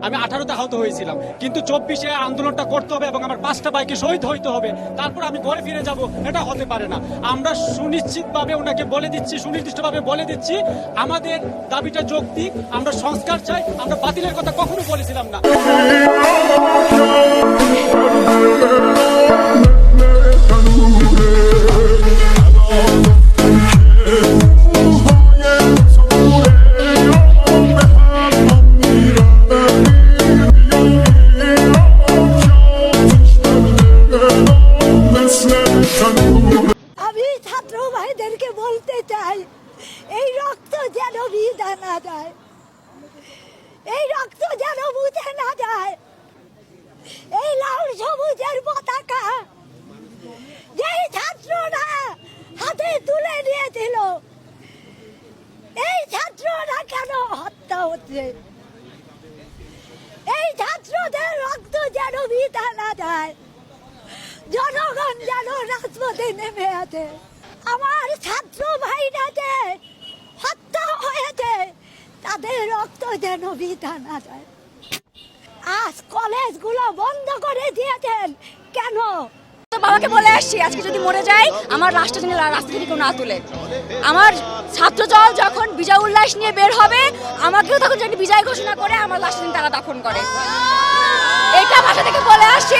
আমি 18তে আহত হয়েছিলাম, কিন্তু 24-এ আন্দোলনটা করতে হবে এবং আমার 5টা বাইকে শহীদ হইতে হবে, তারপর আমি ঘরে ফিরে যাব, এটা হতে পারে না। আমরা সুনিশ্চিতভাবে ওনাকে বলে দিচ্ছি, সুনির্দিষ্টভাবে বলে দিচ্ছি, আমাদের দাবিটা যৌক্তিক, আমরা সংস্কার চাই, আমরা বাতিলের কথা কখনো বলেছিলাম না। আমি ছাত্র ভাইদেরকে বলতে চাই, এই রক্ত যেন ভিজা না যায়, এই রক্ত যেন মুছে না যায়। এই লাল সবুজের পতাকা যেই ছাত্ররা হাতে তুলে নিয়েছিল, এই ছাত্ররা কেন হত্যা হচ্ছে? এই ছাত্রদের রক্ত যেন ভিজা না যায়, জনগণ যেন রাজপথে নেমে আছে। আমার ছাত্র ভাইরা যে হত্যা হয়েছে, তাদের রক্ত যেন বৃথা না যায়। আজ কলেজগুলো বন্ধ করে দিয়েছেন কেন? বাবাকে বলে আসছি, আজকে যদি মরে যায় আমার রাষ্ট্র যেন রাস্তা থেকে কেউ না তুলে। আমার ছাত্র দল যখন বিজয় উল্লাস নিয়ে বের হবে, আমাকেও তখন যদি বিজয় ঘোষণা করে আমার লাশটা তারা দাফন করে, এটা বাসা থেকে বলে আসছি।